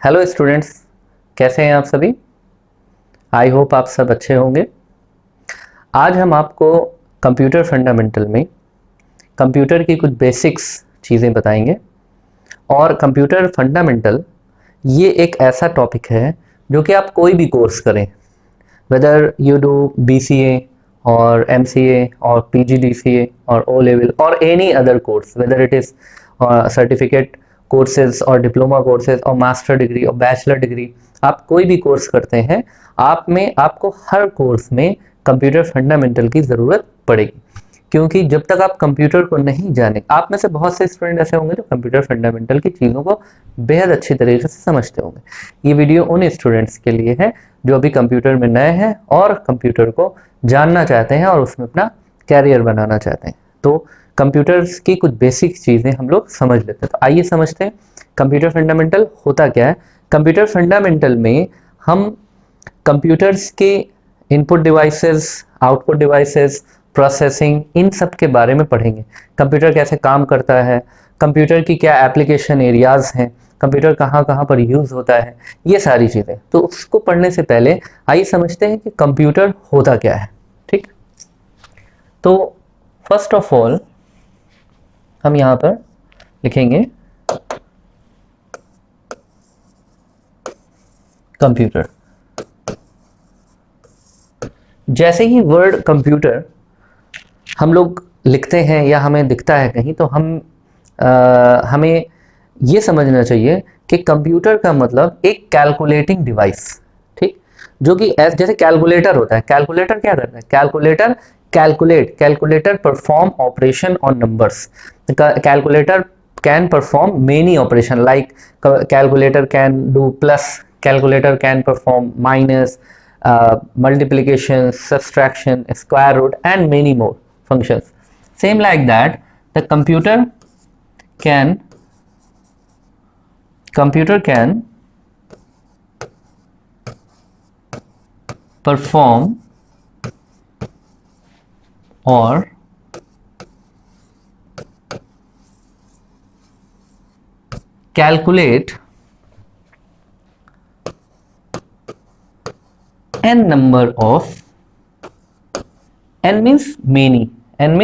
Hello students, कैसे हैं आप सभी। आई होप आप सब अच्छे होंगे। आज हम आपको कंप्यूटर फंडामेंटल में कंप्यूटर की कुछ बेसिक्स चीज़ें बताएंगे। और कंप्यूटर फंडामेंटल ये एक ऐसा टॉपिक है जो कि आप कोई भी कोर्स करें, वेदर यू डू BCA और MCA और PGDCA और O लेवल और any other course, whether it is certificate courses और डिप्लोमा कोर्सेज और मास्टर डिग्री और बैचलर डिग्री, आप कोई भी कोर्स करते हैं, आपको हर कोर्स में कंप्यूटर फंडामेंटल की ज़रूरत पड़ेगी। क्योंकि जब तक आप कंप्यूटर को नहीं जाने, आप में से बहुत से स्टूडेंट ऐसे होंगे जो कंप्यूटर फंडामेंटल की चीज़ों को बेहद अच्छी तरीके से समझते होंगे। ये वीडियो उन स्टूडेंट्स के लिए है जो अभी कंप्यूटर में नए हैं और कंप्यूटर को जानना चाहते हैं और उसमें अपना कैरियर बनाना चाहते हैं। तो कंप्यूटर्स की कुछ बेसिक चीज़ें हम लोग समझ लेते हैं। तो आइए समझते हैं कंप्यूटर फंडामेंटल होता क्या है। कंप्यूटर फंडामेंटल में हम कंप्यूटर्स के input devices, output devices, processing, इन सब के बारे में पढ़ेंगे। कंप्यूटर कैसे काम करता है, कंप्यूटर की क्या एप्लीकेशन एरियाज हैं, कंप्यूटर कहाँ कहाँ पर यूज़ होता है, ये सारी चीज़ें। तो उसको पढ़ने से पहले आइए समझते हैं कि कंप्यूटर होता क्या है। ठीक, तो फर्स्ट ऑफ ऑल हम यहाँ पर लिखेंगे कंप्यूटर। जैसे ही वर्ड कंप्यूटर हम लोग लिखते हैं या हमें दिखता है कहीं, तो हमें ये समझना चाहिए कि कंप्यूटर का मतलब एक कैलकुलेटिंग डिवाइस। ठीक, जो कि जैसे कैलकुलेटर होता है, कैलकुलेटर क्या करता है, calculator perform operation on numbers. Calculator can perform many operation, like calculator can do plus, calculator can perform minus, multiplication, subtraction, square root and many more functions. Same like that, the computer can perform or calculate n number of, n means many, n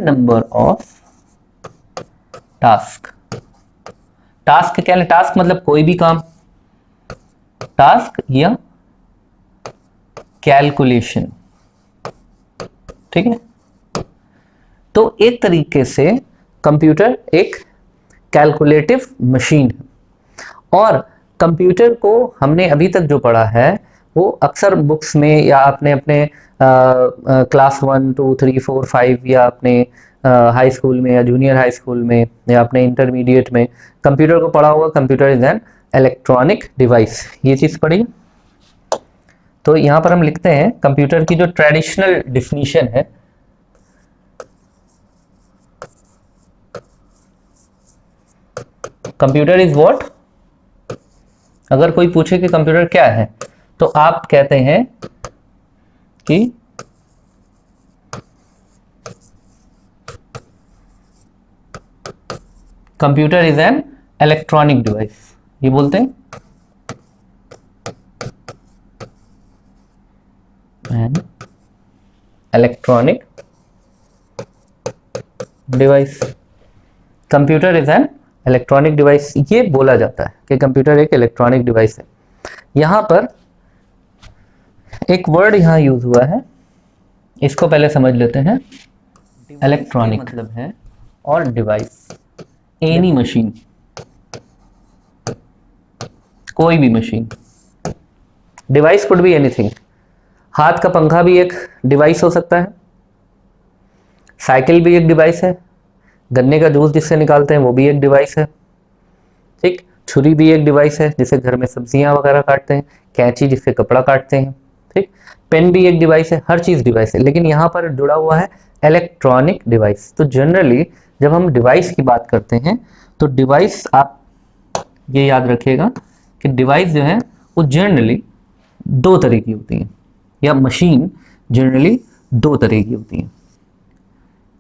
number of task. Task क्या है, task मतलब कोई भी काम, task या calculation. ठीक है, तो एक तरीके से कंप्यूटर एक कैलकुलेटिव मशीन है। और कंप्यूटर को हमने अभी तक जो पढ़ा है वो अक्सर बुक्स में या आपने अपने क्लास 1, 2, 3, 4, 5 या अपने हाई स्कूल में या जूनियर हाई स्कूल में या अपने इंटरमीडिएट में कंप्यूटर को पढ़ा होगा। Computer is an electronic device, ये चीज़ पढ़ी। तो यहाँ पर हम लिखते हैं कंप्यूटर की जो ट्रेडिशनल डिफिनीशन है, कंप्यूटर इज व्हाट। अगर कोई पूछे कि कंप्यूटर क्या है, तो आप कहते हैं कि computer is an electronic device. ये बोलते हैं N electronic device. Computer is an electronic device, ये बोला जाता है कि कंप्यूटर एक इलेक्ट्रॉनिक डिवाइस है। यहां पर एक वर्ड यहां यूज हुआ है, इसको पहले समझ लेते हैं। इलेक्ट्रॉनिक मतलब है और डिवाइस, एनी मशीन, कोई भी machine. Device could be anything. हाथ का पंखा भी एक डिवाइस हो सकता है, साइकिल भी एक डिवाइस है, गन्ने का जूस जिससे निकालते हैं वो भी एक डिवाइस है। ठीक, छुरी भी एक डिवाइस है जिससे घर में सब्जियां वगैरह काटते हैं, कैंची जिससे कपड़ा काटते हैं। ठीक, पेन भी एक डिवाइस है, हर चीज डिवाइस है। लेकिन यहाँ पर जुड़ा हुआ है इलेक्ट्रॉनिक डिवाइस। तो जनरली जब हम डिवाइस की बात करते हैं तो डिवाइस, आप ये याद रखिएगा कि डिवाइस जो है वो जनरली दो तरह की होती हैं, या मशीन जनरली दो तरह की होती हैं।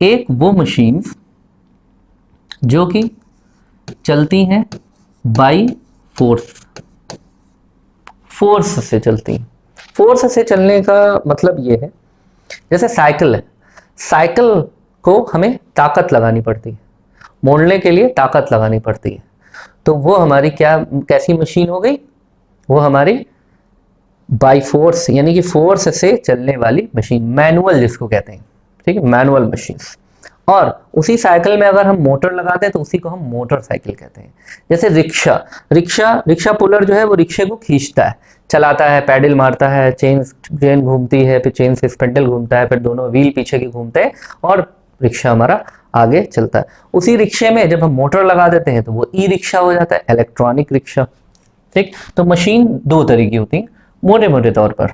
एक वो मशीन्स जो कि चलती हैं बाई फोर्स, फोर्स से चलती है। फोर्स से चलने का मतलब ये है, जैसे साइकिल है, साइकिल को हमें ताकत लगानी पड़ती है, मोड़ने के लिए ताकत लगानी पड़ती है, तो वो हमारी क्या कैसी मशीन हो गई, वो हमारी बाई फोर्स यानी कि फोर्स से चलने वाली मशीन, मैनुअल जिसको कहते हैं, ठीक है, मैनुअल मशीन। और उसी साइकिल में अगर हम मोटर लगाते हैं तो उसी को हम मोटरसाइकिल कहते हैं। जैसे रिक्शा, रिक्शा पुलर जो है वो रिक्शे को खींचता है, चलाता है, पैडल मारता है, चेन घूमती है, फिर चेन से स्पेंडल घूमता है, फिर दोनों व्हील पीछे के घूमते हैं और रिक्शा हमारा आगे चलता है। उसी रिक्शे में जब हम मोटर लगा देते हैं तो वो ई रिक्शा हो जाता है, इलेक्ट्रॉनिक रिक्शा। ठीक, तो मशीन दो तरह की होती है मोटे मोटे तौर पर।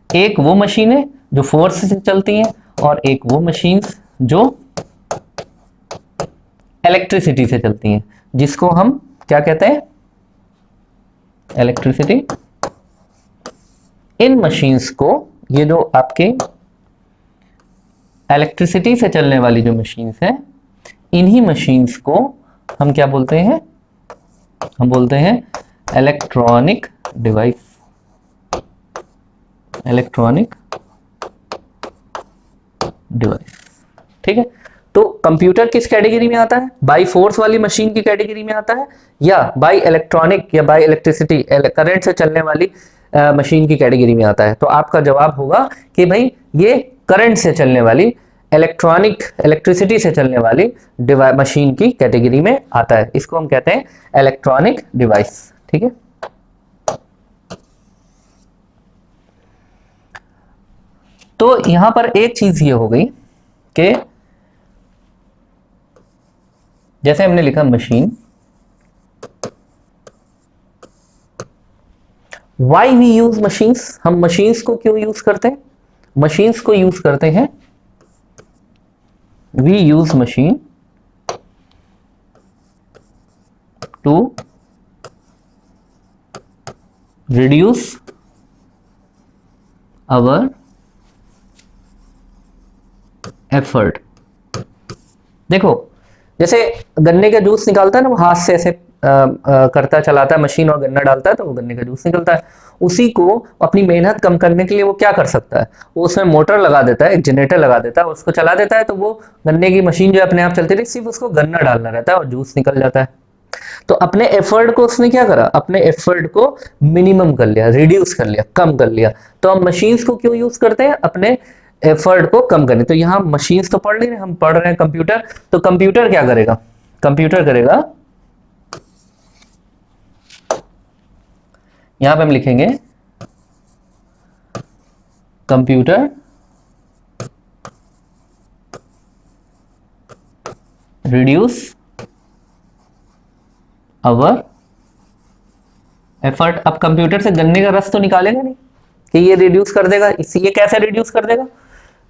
एक वो मशीन है जो फोर्स से चलती हैं और एक वो मशीन जो इलेक्ट्रिसिटी से चलती हैं, जिसको हम क्या कहते हैं, इलेक्ट्रिसिटी। इन मशीन्स को, ये जो आपके इलेक्ट्रिसिटी से चलने वाली जो मशीन्स हैं, इन्हीं मशीन्स को हम क्या बोलते हैं, हम बोलते हैं इलेक्ट्रॉनिक डिवाइस, इलेक्ट्रॉनिक डिवाइस। ठीक है, तो कंप्यूटर किस कैटेगरी में आता है, बाई फोर्स वाली मशीन की कैटेगरी में आता है या बाई इलेक्ट्रॉनिक या बाई इलेक्ट्रिसिटी करंट से चलने वाली मशीन की कैटेगरी में आता है। तो आपका जवाब होगा कि भाई ये करंट से चलने वाली इलेक्ट्रॉनिक, इलेक्ट्रिसिटी से चलने वाली मशीन की कैटेगरी में आता है। इसको हम कहते हैं इलेक्ट्रॉनिक डिवाइस। ठीक है, तो यहां पर एक चीज ये हो गई कि जैसे हमने लिखा machine, why we use machines, हम मशीन्स को क्यों यूज करते हैं, मशीन्स को यूज करते हैं, we use machine to reduce our effort. देखो, जैसे गन्ने का जूस निकालता है ना, वो हाथ से ऐसे करता चलाता है मशीन और गन्ना डालता है तो वो गन्ने का जूस निकलता है। उसी को अपनी मेहनत कम करने के लिए वो क्या कर सकता है, वो उसमें मोटर लगा देता है, एक जनरेटर लगा देता है, उसको चला देता है, तो वो गन्ने की मशीन जो है अपने आप चलती रही, सिर्फ उसको गन्ना डालना रहता है और जूस निकल जाता है। तो अपने एफर्ट को उसने क्या करा, अपने एफर्ट को मिनिमम कर लिया, रिड्यूस कर लिया, कम कर लिया। तो हम मशीन्स को क्यों यूज करते हैं, अपने एफर्ट को कम करने। तो यहां मशीन्स तो पढ़ नहीं रहे, हम पढ़ रहे हैं कंप्यूटर। तो कंप्यूटर क्या करेगा, कंप्यूटर करेगा, यहां पे हम लिखेंगे कंप्यूटर रिड्यूस आवर एफर्ट। अब कंप्यूटर से गन्ने का रस तो निकालेगा नहीं कि ये रिड्यूस कर देगा, ये कैसे रिड्यूस कर देगा,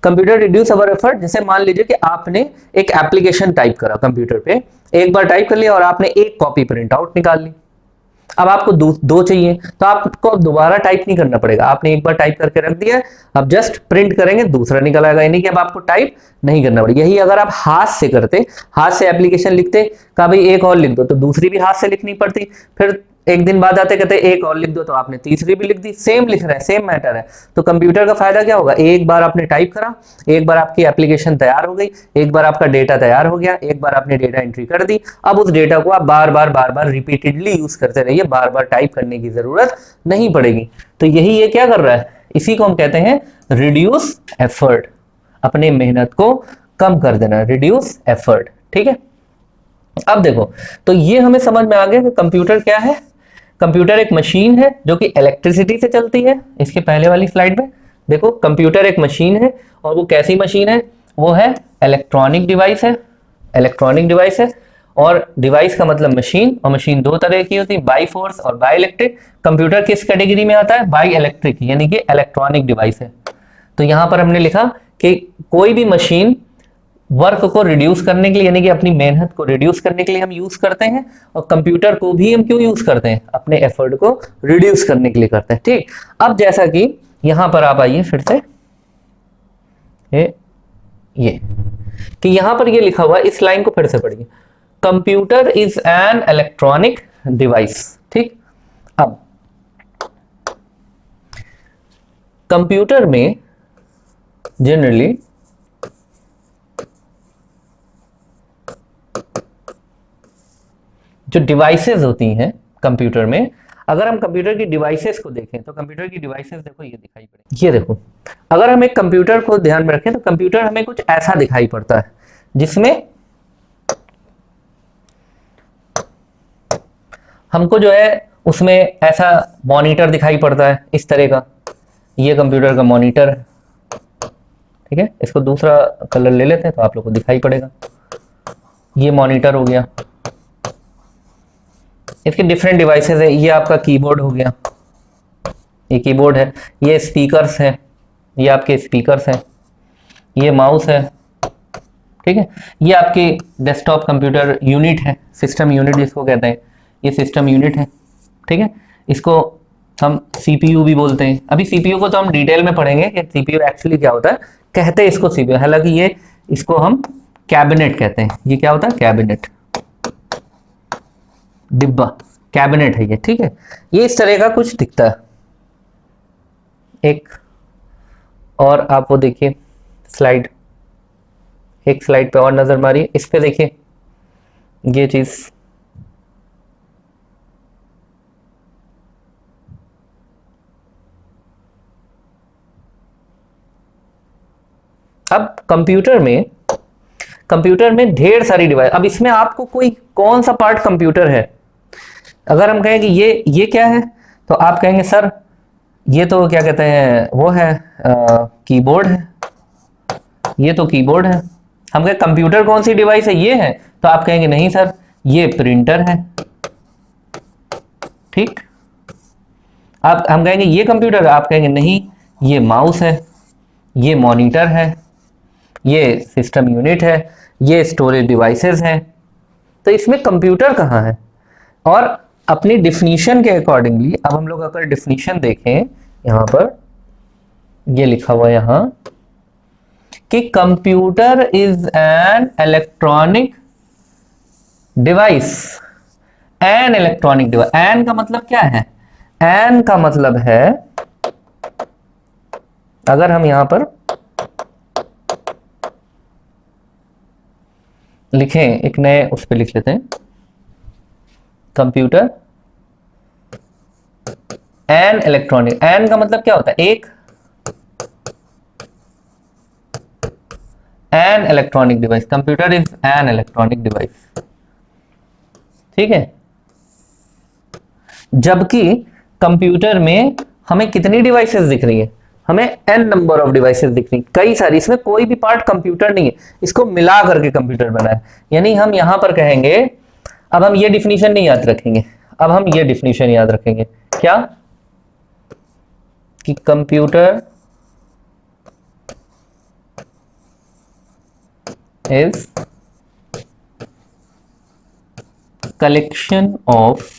कंप्यूटर रिड्यूस अवर एफर्ट। जैसे मान लीजिए कि आपने एक एप्लीकेशन टाइप करा कंप्यूटर पे, एक बार टाइप कर लिया और आपने एक कॉपी प्रिंट आउट निकाल ली। अब आपको दो चाहिए तो आपको दोबारा टाइप नहीं करना पड़ेगा, आपने एक बार टाइप करके रख दिया, अब जस्ट प्रिंट करेंगे दूसरा निकल आएगा, यानी कि अब आपको टाइप नहीं करना पड़ेगा। यही अगर आप हाथ से करते, हाथ से एप्लीकेशन लिखते, कहा भाई एक और लिख दो, तो दूसरी भी हाथ से लिखनी पड़ती, फिर एक दिन बाद आते कहते एक और लिख दो, तो आपने तीसरी भी लिख दी। सेम लिख रहे हैं, सेम मैटर है। तो कंप्यूटर का फायदा क्या होगा, एक बार आपने टाइप करा, एक बार आपकी एप्लीकेशन तैयार हो गई, एक बार आपका डेटा तैयार हो गया, एक बार आपने डेटा एंट्री कर दी, अब उस डेटा को आप बार बार रिपीटेडली यूज करते रहिए, बार बार टाइप करने की जरूरत नहीं पड़ेगी। तो यही ये क्या कर रहा है, इसी को हम कहते हैं रिड्यूस एफर्ट, अपने मेहनत को कम कर देना, रिड्यूस एफर्ट। ठीक है, अब देखो, तो ये हमें समझ में आ गया कि कंप्यूटर क्या है। कंप्यूटर एक मशीन है जो कि इलेक्ट्रिसिटी से चलती है। इसके पहले वाली स्लाइड में देखो, कंप्यूटर एक मशीन है और वो कैसी मशीन है, वो है इलेक्ट्रॉनिक डिवाइस है, इलेक्ट्रॉनिक डिवाइस है। और डिवाइस का मतलब मशीन, और मशीन दो तरह की होती है, बाई फोर्स और बाई इलेक्ट्रिक। कंप्यूटर किस कैटेगरी में आता है, बाई इलेक्ट्रिक, यानी कि इलेक्ट्रॉनिक डिवाइस है। तो यहां पर हमने लिखा कि कोई भी मशीन वर्क को रिड्यूस करने के लिए, यानी कि अपनी मेहनत को रिड्यूस करने के लिए हम यूज करते हैं, और कंप्यूटर को भी हम क्यों यूज करते हैं, अपने एफर्ट को रिड्यूस करने के लिए करते हैं। ठीक, अब जैसा कि यहां पर आप आइए फिर से, ये कि यहां पर ये लिखा हुआ है, इस लाइन को फिर से पढ़िए, computer is an electronic device. ठीक, अब कंप्यूटर में जनरली जो डिवाइसेस होती हैं कंप्यूटर में, अगर हम कंप्यूटर की डिवाइसेस को देखें तो कंप्यूटर की डिवाइसेस देखो ये दिखाई पड़ेगी, ये देखो। अगर हम एक कंप्यूटर को ध्यान में रखें तो कंप्यूटर हमें कुछ ऐसा दिखाई पड़ता है जिसमें हमको जो है उसमें ऐसा मॉनिटर दिखाई पड़ता है इस तरह का, ये कंप्यूटर का मॉनिटर है। ठीक है, इसको दूसरा कलर ले लेते हैं तो आप लोग को दिखाई पड़ेगा, ये मॉनिटर हो गया। इसके डिफरेंट डिवाइसेस है, ये आपका कीबोर्ड हो गया, ये कीबोर्ड है, ये स्पीकर्स है, ये आपके स्पीकर्स हैं, ये माउस है। ठीक है, ये आपकी डेस्कटॉप कंप्यूटर यूनिट है, सिस्टम यूनिट जिसको कहते हैं, ये सिस्टम यूनिट है। ठीक है, इसको हम सीपीयू भी बोलते हैं। अभी सीपीयू को तो हम डिटेल में पढ़ेंगे कि सीपीयू एक्चुअली क्या होता है, कहते हैं इसको सीपीयू, हालांकि ये इसको हम कैबिनेट कहते हैं। ये क्या होता है, कैबिनेट, डिब्बा, कैबिनेट है ये। ठीक है, ये इस तरह का कुछ दिखता है। एक और आप वो देखिए स्लाइड, एक स्लाइड पे और नजर मारिए, इस पे देखिए ये चीज, अब कंप्यूटर में ढेर सारी डिवाइस। अब इसमें आपको कोई कौन सा पार्ट कंप्यूटर है, अगर हम कहें कि ये क्या है तो आप कहेंगे सर ये तो क्या कहते हैं वो है कीबोर्ड है, ये तो कीबोर्ड है। हम कहें कंप्यूटर कौन सी डिवाइस है, ये है, तो आप कहेंगे नहीं सर ये प्रिंटर है। ठीक, आप हम कहेंगे ये कंप्यूटर है, आप कहेंगे नहीं ये माउस है, ये मॉनिटर है, ये सिस्टम यूनिट है, ये स्टोरेज डिवाइसेस हैं। तो इसमें कंप्यूटर कहाँ है? और अपनी डिफिनीशन के अकॉर्डिंगली अब हम लोग अगर डिफिनीशन देखें, यहां पर ये लिखा हुआ है यहां कि computer is an electronic device. An electronic device, an का मतलब क्या है? एन का मतलब है, अगर हम यहां पर लिखें, एक नए उस पर लिख लेते हैं, कंप्यूटर एन इलेक्ट्रॉनिक। एन का मतलब क्या होता है? एक, N electronic device, computer is an electronic device. ठीक है, जबकि कंप्यूटर में हमें कितनी डिवाइसेस दिख रही है? हमें एन नंबर ऑफ डिवाइसेस दिख रही, कई सारी। इसमें कोई भी पार्ट कंप्यूटर नहीं है, इसको मिला करके कंप्यूटर बना है। यानी हम यहां पर कहेंगे, अब हम ये डिफिनीशन नहीं याद रखेंगे, अब हम ये डिफिनीशन याद रखेंगे, क्या कि computer is collection of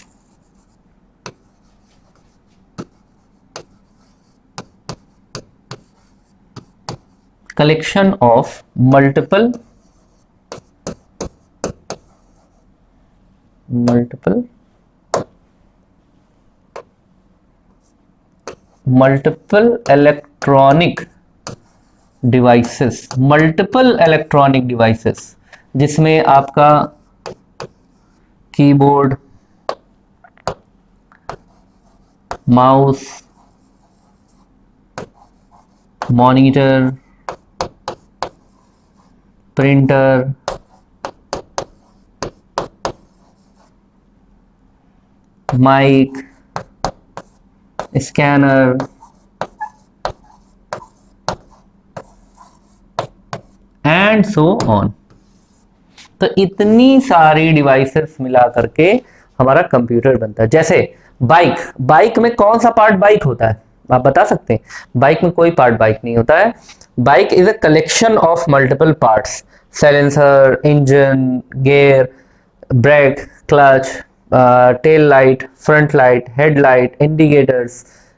multiple electronic devices, जिसमें आपका keyboard, mouse, monitor, printer, mic, scanner, and so on. तो इतनी सारी डिवाइसेस मिला करके हमारा कंप्यूटर बनता है। जैसे बाइक में कौन सा पार्ट बाइक होता है, आप बता सकते हैं? बाइक में कोई पार्ट बाइक नहीं होता है। Bike is a collection of multiple parts, silencer, engine, gear, brake, clutch, tail light, front light, headlight, indicators,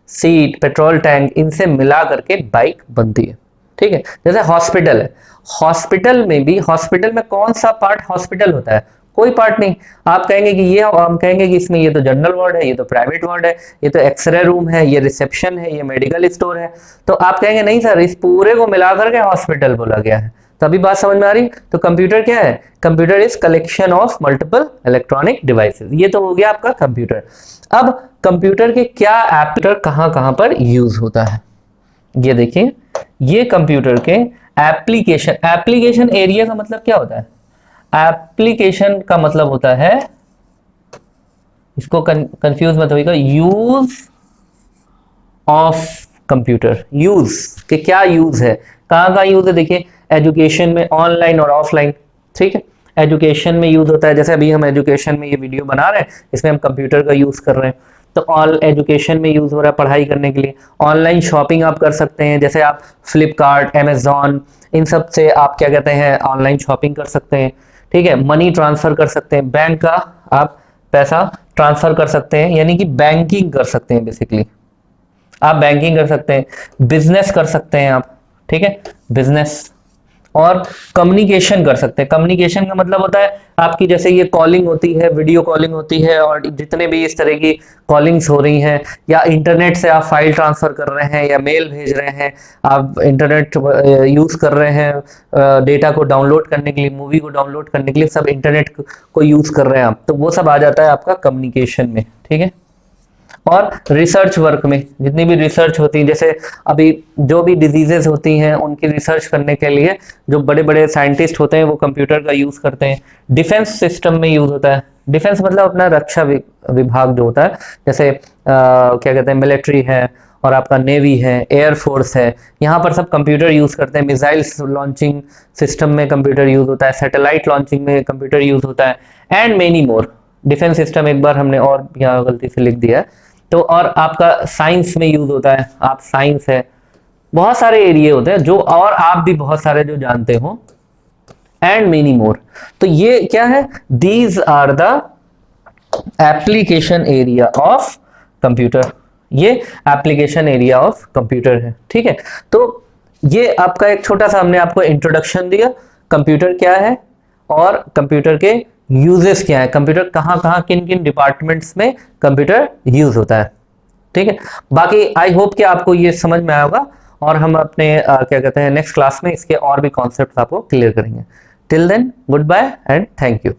seat, petrol tank, इनसे मिला करके बाइक बनती है। ठीक है, जैसे हॉस्पिटल है, हॉस्पिटल में कौन सा पार्ट हॉस्पिटल होता है? कोई पार्ट नहीं। आप कहेंगे कि ये, हम कहेंगे कि इसमें ये तो जनरल वार्ड है, ये तो प्राइवेट वार्ड है, ये तो एक्सरे रूम है, ये रिसेप्शन है, ये मेडिकल स्टोर है, तो आप कहेंगे नहीं सर, इस पूरे को मिलाकर के हॉस्पिटल बोला गया है। तो अभी बात समझ में आ रही? तो कंप्यूटर क्या है? Computer is collection of multiple electronic devices. ये तो हो गया आपका कंप्यूटर। अब कंप्यूटर के क्या एप्लीकेटर कहां पर यूज होता है, ये देखिए। ये कंप्यूटर के एप्लीकेशन एरिया का मतलब क्या होता है? एप्लीकेशन का मतलब होता है, इसको कंफ्यूज मत होइएगा, यूज ऑफ कंप्यूटर। यूज के क्या यूज है, कहाँ यूज है? देखिए एजुकेशन में, ऑनलाइन और ऑफलाइन, ठीक है। एजुकेशन में यूज होता है, जैसे अभी हम एजुकेशन में ये वीडियो बना रहे हैं, इसमें हम कंप्यूटर का यूज कर रहे हैं, तो ऑल एजुकेशन में यूज हो रहा है पढ़ाई करने के लिए। ऑनलाइन शॉपिंग आप कर सकते हैं, जैसे आप फ्लिपकार्ट, अमेजॉन, इन सब से आप क्या कहते हैं, ऑनलाइन शॉपिंग कर सकते हैं, ठीक है। मनी ट्रांसफर कर सकते हैं, बैंक का आप पैसा ट्रांसफर कर सकते हैं, यानी कि बैंकिंग कर सकते हैं बेसिकली, आप बैंकिंग कर सकते हैं। बिजनेस कर सकते हैं आप, ठीक है, बिजनेस। और कम्युनिकेशन कर सकते हैं। कम्युनिकेशन का मतलब होता है आपकी, जैसे ये कॉलिंग होती है, वीडियो कॉलिंग होती है, और जितने भी इस तरह की कॉलिंग्स हो रही हैं, या इंटरनेट से आप फाइल ट्रांसफर कर रहे हैं, या मेल भेज रहे हैं, आप इंटरनेट यूज कर रहे हैं डेटा को डाउनलोड करने के लिए, मूवी को डाउनलोड करने के लिए, सब इंटरनेट को यूज कर रहे हैं आप, तो वो सब आ जाता है आपका कम्युनिकेशन में, ठीक है। और रिसर्च वर्क में, जितनी भी रिसर्च होती है, जैसे अभी जो भी डिजीजेस होती हैं उनकी रिसर्च करने के लिए जो बड़े बड़े साइंटिस्ट होते हैं वो कंप्यूटर का यूज करते हैं। डिफेंस सिस्टम में यूज होता है। डिफेंस मतलब अपना रक्षा विभाग जो होता है, जैसे क्या कहते हैं, मिलिट्री है, और आपका नेवी है, एयर फोर्स है, यहाँ पर सब कंप्यूटर यूज करते हैं। मिसाइल्स लॉन्चिंग सिस्टम में कंप्यूटर यूज होता है, सैटेलाइट लॉन्चिंग में कंप्यूटर यूज होता है, and many more. Defence system एक बार हमने और यहाँ गलती से लिख दिया है, तो और आपका साइंस में यूज होता है, आप साइंस है, बहुत सारे एरिया होते हैं जो, और आप भी बहुत सारे जो जानते हो, एंड मेनी मोर। तो ये क्या है? These are the application area of computer. ये एप्लीकेशन एरिया ऑफ कंप्यूटर है, ठीक है। तो ये आपका एक छोटा सा हमने आपको इंट्रोडक्शन दिया, कंप्यूटर क्या है और कंप्यूटर के यूजेस क्या है, कंप्यूटर कहाँ कहाँ किन किन डिपार्टमेंट्स में कंप्यूटर यूज होता है, ठीक है। बाकी आई होप कि आपको ये समझ में आया होगा, और हम अपने क्या कहते हैं नेक्स्ट क्लास में इसके और भी कॉन्सेप्ट आपको क्लियर करेंगे। Till then, goodbye and thank you.